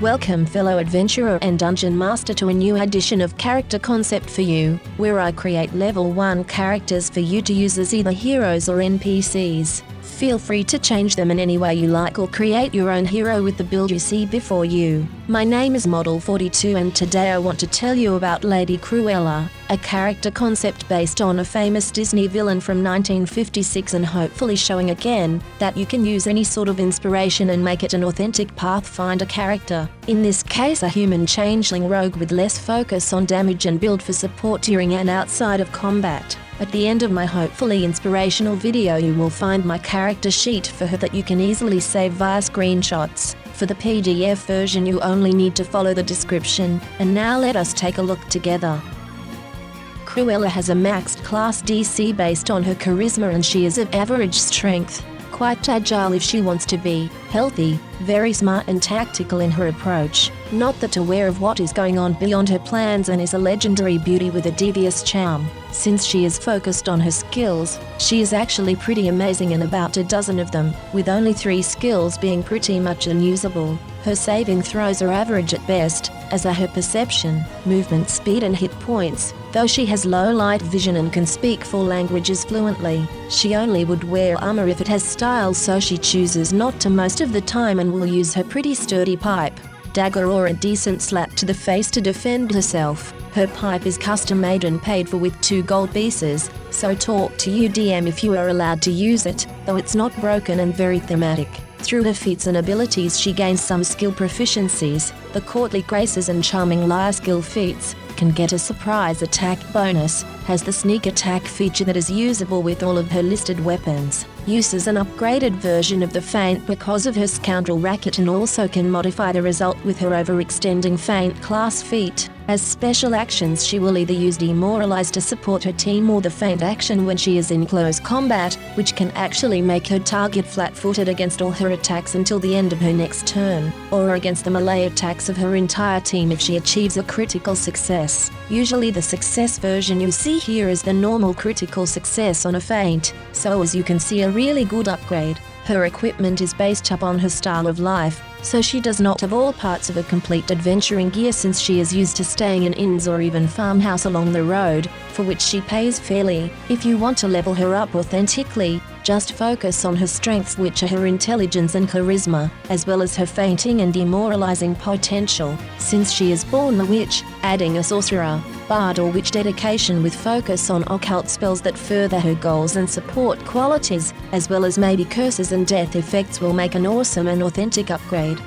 Welcome fellow adventurer and dungeon master to a new edition of Character Concept for You, where I create level 1 characters for you to use as either heroes or NPCs. Feel free to change them in any way you like or create your own hero with the build you see before you. My name is Model42 and today I want to tell you about Lady Cruella, a character concept based on a famous Disney villain from 1956 and hopefully showing again that you can use any sort of inspiration and make it an authentic Pathfinder character. In this case a human changeling rogue with less focus on damage and build for support during and outside of combat. At the end of my hopefully inspirational video you will find my character sheet for her that you can easily save via screenshots. For the PDF version you only need to follow the description, and now let us take a look together. Cruella has a maxed class DC based on her charisma and she is of average strength, quite agile if she wants to be, healthy, very smart and tactical in her approach, not that aware of what is going on beyond her plans, and is a legendary beauty with a devious charm. Since she is focused on her skills, she is actually pretty amazing in about a dozen of them, with only 3 skills being pretty much unusable. Her saving throws are average at best, as are her perception, movement speed and hit points. Though she has low light vision and can speak 4 languages fluently, she only would wear armor if it has style, so she chooses not to most of the time and will use her pretty sturdy pipe, dagger or a decent slap to the face to defend herself. Her pipe is custom made and paid for with 2 gold pieces, so talk to you DM if you are allowed to use it, though it's not broken and very thematic. Through her feats and abilities she gains some skill proficiencies. The courtly graces and charming liar skill feats, can get a surprise attack bonus, has the sneak attack feature that is usable with all of her listed weapons, uses an upgraded version of the feint because of her scoundrel racket, and also can modify the result with her overextending feint class feat. As special actions she will either use Demoralize to support her team or the feint action when she is in close combat, which can actually make her target flat-footed against all her attacks until the end of her next turn, or against the melee attacks of her entire team if she achieves a critical success. Usually the success version you see here is the normal critical success on a feint, so as you can see a really good upgrade. Her equipment is based upon her style of life, so she does not have all parts of a complete adventuring gear since she is used to staying in inns or even farmhouse along the road, for which she pays fairly. If you want to level her up authentically, just focus on her strengths, which are her intelligence and charisma, as well as her feinting and demoralizing potential, since she is born a witch, adding a sorcerer, bard or witch dedication with focus on occult spells that further her goals and support qualities, as well as maybe curses and death effects will make an awesome and authentic upgrade.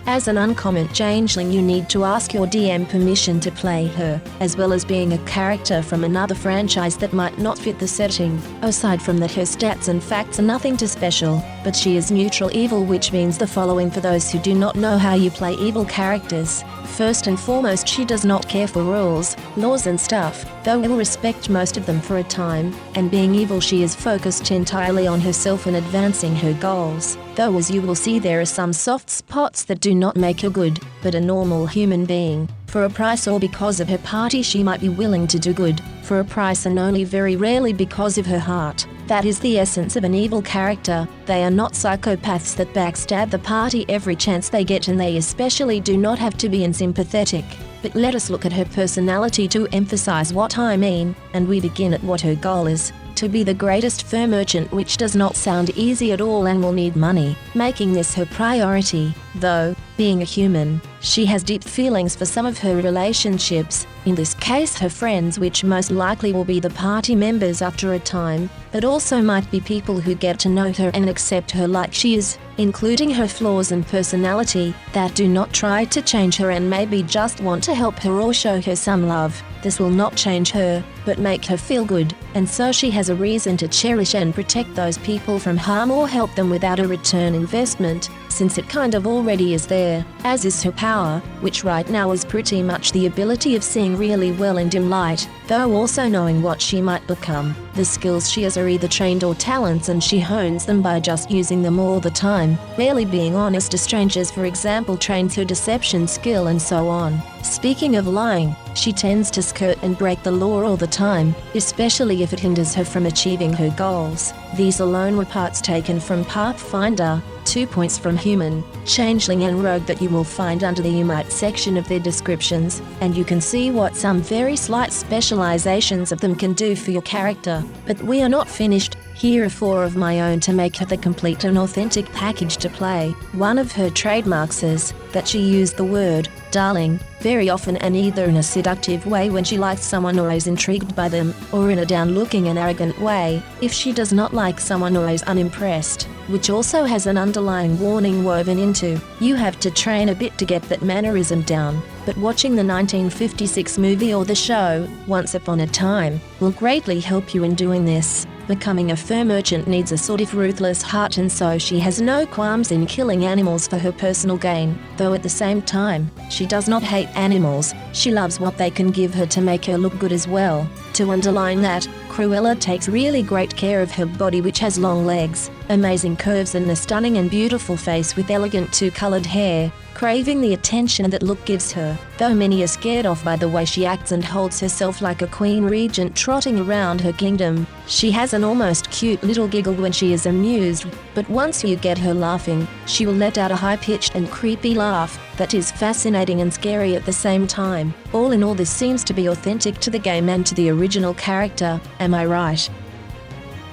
As an uncommon changeling you need to ask your DM permission to play her, as well as being a character from another franchise that might not fit the setting. Aside from that, her stats and facts are nothing too special, but she is neutral evil, which means the following for those who do not know how you play evil characters. First and foremost, she does not care for rules, laws and stuff, though will respect most of them for a time, and being evil she is focused entirely on herself and advancing her goals. Though as you will see there are some soft spots that do not make her good, but a normal human being. For a price or because of her party she might be willing to do good, for a price and only very rarely because of her heart. That is the essence of an evil character. They are not psychopaths that backstab the party every chance they get, and they especially do not have to be unsympathetic. But let us look at her personality to emphasize what I mean, and we begin at what her goal is. To be the greatest fur merchant, which does not sound easy at all and will need money, making this her priority. Though, being a human, she has deep feelings for some of her relationships, in this case her friends, which most likely will be the party members after a time, but also might be people who get to know her and accept her like she is, including her flaws and personality, that do not try to change her and maybe just want to help her or show her some love. This will not change her, but make her feel good, and so she has a reason to cherish and protect those people from harm or help them without a return investment, since it kind of already is there, as is her power, which right now is pretty much the ability of seeing really well in dim light, though also knowing what she might become. The skills she has are either trained or talents, and she hones them by just using them all the time, rarely being honest to strangers, for example trains her deception skill and so on. Speaking of lying, she tends to skirt and break the law all the time, especially if it hinders her from achieving her goals. These alone were parts taken from Pathfinder, 2 points from Human, Changeling and Rogue that you will find under the Umite section of their descriptions, and you can see what some very slight specializations of them can do for your character. But we are not finished. Here are 4 of my own to make her the complete and authentic package to play. One of her trademarks is that she used the word darling very often, and either in a seductive way when she likes someone or is intrigued by them, or in a down-looking and arrogant way if she does not like someone or is unimpressed, which also has an underlying warning woven into. You have to train a bit to get that mannerism down, but watching the 1956 movie or the show, Once Upon a Time, will greatly help you in doing this. Becoming a fur merchant needs a sort of ruthless heart, and so she has no qualms in killing animals for her personal gain, though at the same time, she does not hate animals. She loves what they can give her to make her look good as well. To underline that, Cruella takes really great care of her body, which has long legs, amazing curves and a stunning and beautiful face with elegant two-colored hair, craving the attention that look gives her, though many are scared off by the way she acts and holds herself like a queen regent trotting around her kingdom. She has an almost cute little giggle when she is amused, but once you get her laughing, she will let out a high-pitched and creepy laugh that is fascinating and scary at the same time. All in all, this seems to be authentic to the game and to the original character, am I right?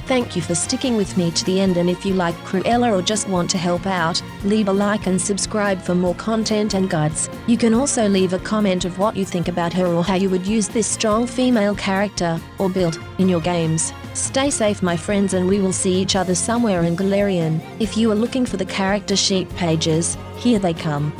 Thank you for sticking with me to the end, and if you like Cruella or just want to help out, leave a like and subscribe for more content and guides. You can also leave a comment of what you think about her or how you would use this strong female character or build in your games. Stay safe, my friends, and we will see each other somewhere in Galarian. If you are looking for the character sheet pages, here they come.